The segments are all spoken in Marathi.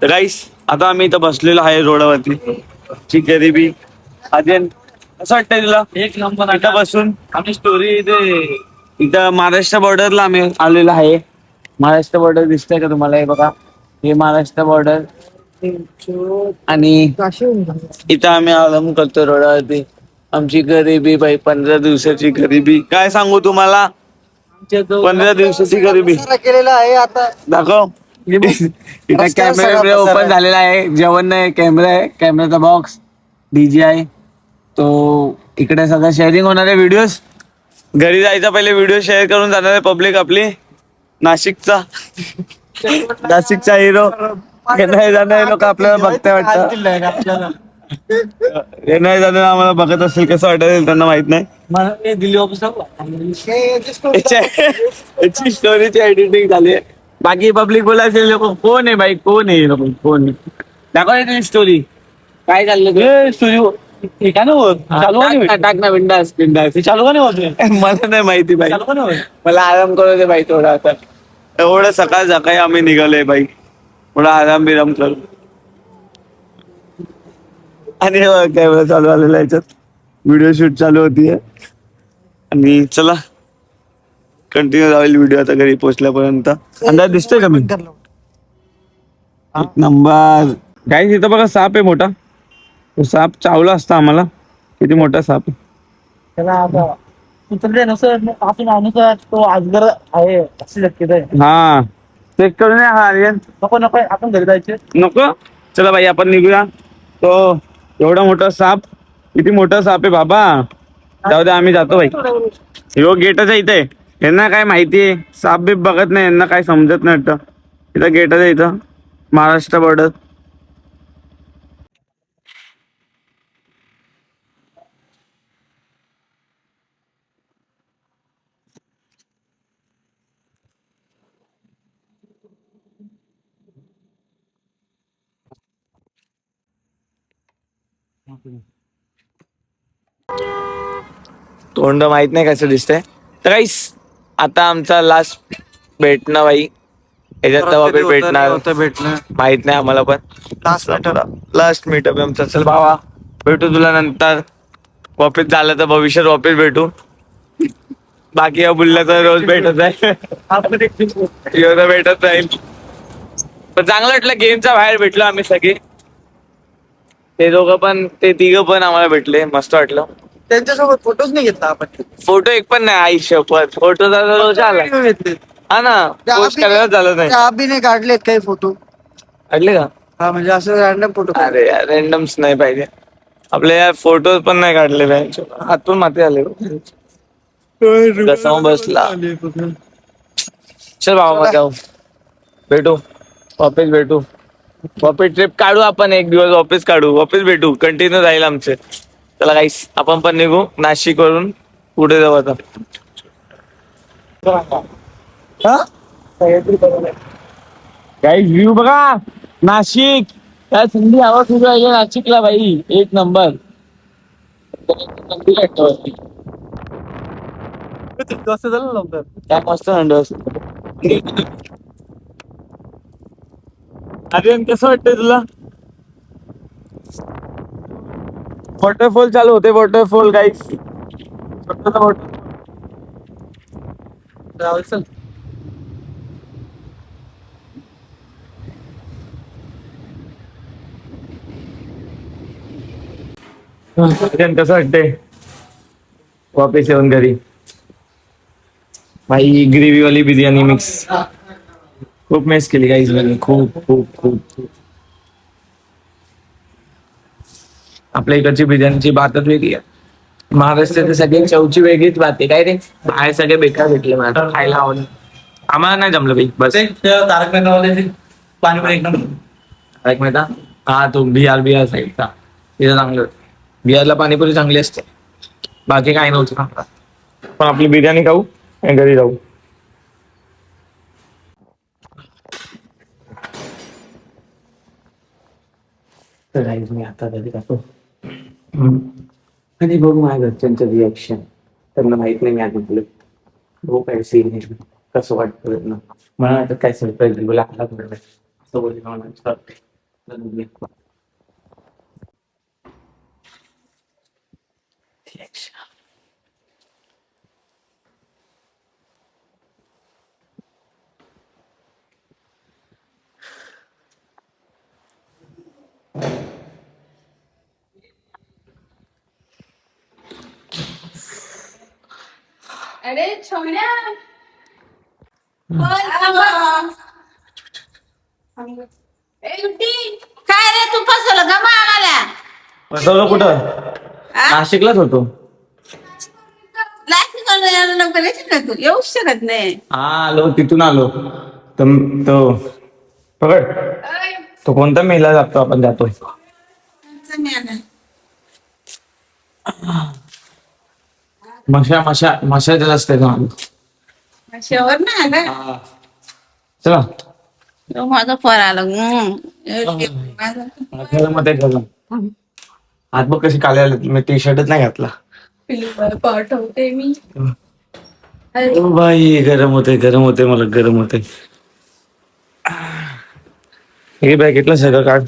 गाईस आता आम्ही इथं बसलेलो आहे रोडावरती ची गरिबी. अजयन असं वाटतंय तुला? एक नंबर. इथं बसून आम्ही स्टोरी इथं महाराष्ट्र बॉर्डरला आम्ही आलेलो आहे. महाराष्ट्र बॉर्डर दिसतंय का तुम्हाला? हे बघा, हे महाराष्ट्र बॉर्डर आणि इथं आम्ही आराम करतो रोडावरती. आमची गरिबी बाई, 15 दिवसाची गरिबी. काय सांगू तुम्हाला, 15 दिवसाची गरिबी केलेला आहे. आता दाखव. इथं कॅमेरा ओपन झालेला आहे, जेवण नाही, कॅमेरा आहे, कॅमेराचा बॉक्स, डीजे आहे. तो इकडे सगळं शेअरिंग होणार आहे व्हिडिओज. घरी जायचा पहिले व्हिडिओ शेअर करून जाणार आहे पब्लिक आपली. नाशिकचा नाशिकचा हिरो नाही जाणार लोक आपल्याला बघताय वाटतं. हे नाही जाणार आम्हाला बघत असेल कसं वाटेल त्यांना माहित नाही. दिल्ली ऑफिस याची स्टोरीची एडिटिंग झाली आहे. बाकी पब्लिक बोलायचे लोक कोण आहे बाई, कोण आहे लोक, कोण आहे? दाखव तुझी स्टोरी काय चाललं स्टोरी टाक ना. बिंदास बिंदास चालू का नाही मला नाही माहिती बाई, मला आराम करू दे बाई थोडा. आता एवढं सकाळ सकाळी आम्ही निघालोय बाई, थोडा आराम बिराम करू. आणि कॅमेरा चालू आलेला याच्यात, व्हिडिओ शूट चालू होतीये. आणि चला कंटिन्यू राहील व्हिडिओ आता घरी पोहोचल्यापर्यंत. अंदाज दिसतोय का मी? एक नंबर. काय तिथं बघा साप आहे मोठा, तो साप चावला असता आम्हाला. किती मोठा साप आहे. तो आजगर आहे अशी शक्यता आहे. हा चेक करून या. हा नको नको आपण घरी जायचे नको. चला बाई आपण निघूया. तो एवढा मोठा साप, किती मोठा साप आहे बाबा. जाऊ दे आम्ही जातो बाई. हो गेटच आहे इथे. यांना काय माहितीये, साप बीप बघत नाही, यांना काय समजत नाही वाटतं. इथं गेटच आहे, इथं महाराष्ट्र बॉर्डर. तोंड माहित नाही कसं दिसतंय. तर काहीच आता आमचा लास्ट भेटणं बाई. याच्यात वापस भेटणार माहित नाही आम्हाला, पण लास्ट मीटअप आमचा. चल भावा भेटू तुला नंतर. वापस झालं तर भविष्यात वापस भेटू. बाकी या बुलला तर रोज भेटत आहे. भेटत राहील. पण चांगलं वाटलं गेमच्या बाहेर भेटलो आम्ही सगळे. ते दोघं पण, ते तिघं पण आम्हाला भेटले, मस्त वाटलं. त्यांच्यासोबत फोटोच नाही घेतला आपण. फोटो एक पण नाही आयुष्य, फोटो रोज आला. हा ना, पोस्ट करायला झालं नाही. आम्ही नाही काढलेत काही फोटो. काढले का? हा म्हणजे असं रॅन्डम फोटो. अरे यार रॅन्डम्स नाही पाहिजे आपले यार. फोटो पण नाही काढले त्यांचे, हातून माती आले. कसा बसला. चल बाबा जाऊ, भेटू वापस भेटू. वापस ट्रिप काढू आपण एक दिवस, वापस काढू, वापस भेटू. कंटिन्यू राहील आमचे. चला गाईस आपण पण निघू नाशिक वरून, पुढे जाऊ आता. गाईस व्ह्यू बघा नाशिक, काय थंडी हवा सुरू आहे नाशिकला बाई, एक नंबर. काय मस्त थंड असतं. अरे कसं वाटतंय तुला? वॉटरफॉल चालू होते, वॉटरफॉल गाईस. कसं वाटतंय वापस येऊन घरी? भाई ग्रेव्ही वाली बिर्याणी मिक्स खूप मिस केली गाईज मैंने, खूप खूप खूप खूप. आपल्या इकडची बिर्याणीची बातच वेगळी आहे. महाराष्ट्राची सगळी चवची वेगळीच बात आहे. काय रे बाहेर सगळे बेकार भेटले मला खायला आवडलं, आम्हाला नाही जमलं भाई. बस तारक मेहता पाणीपुरी एक नंबर. तारक मेहता हा तो बिहार साईडचा, तिथं चांगलं. बिहारला पाणीपुरी चांगली असते, बाकी काही नव्हतं. पण आपली बिर्याणी खाऊ आणि घरी जाऊ. तर गाईज मी आता घरी जातो आणि बघू माझ्या घरच्यांचं रिॲक्शन. त्यांना माहित नाही मी आधी बोलत, बघू काय सीन आहे. कसं वाटतं ना मला वाटतं काय सरप्राईज बोला आला बरोबर असं बोलले मला चालतंय. चल बघूया. अरे छोड्या काय रे तू फसवलं का मग आम्हाला बसवलं कुठं नाशिकलाच होतो. लवकर येशील का तू येऊच शकत नाही. हा आलो तिथून आलो तो पकड तो कोणता मेला जातो आपण जातोय मशाच्या रस्त्यातून आलो. शेवर ना आला चला तो माझा फोन आला घरामध्ये गरम आज बघ कशी काले आले मी टी शर्टच नाही घातला. पाठवते मी ओ बाई गरम होते मला गरम होते. हे बॅगेतलं सगळं काढ.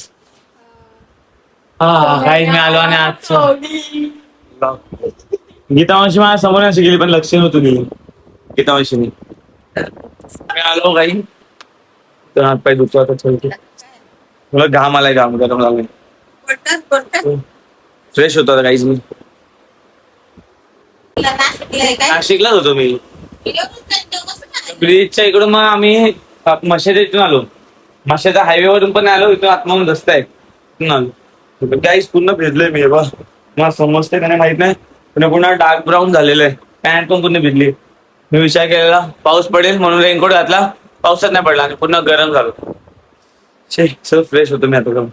हा काही मी आलो आणि आज गीता मावशी माझ्या समोर अशी गेली पण लक्ष नव्हतं गेली गीता मावशीने. मी आलो काही तर हात पाय दुखतो आता चलते मला घाम आलाय घाम गरम लागलाय. फ्रेश होतो आता काहीच मी नाशिकलाच होतो मी ब्रिजच्या इकडून मग आम्ही मशाच्या इथून आलो. मशाच्या हायवे वरून पण आलो इथून आतमधून रस्ता आहे तिथून आलो. काहीच पूर्ण भिजलोय मी बा मला समजते का नाही माहित नाही पण पूर्ण डार्क ब्राऊन झालेलं आहे. पॅन्ट पण पूर्ण भिजली. मी विचार केलेला पाऊस पडेल म्हणून रेनकोट घातला पावसात नाही पडला आणि पूर्ण गरम झालो. सगळं फ्रेश होतो मी आता.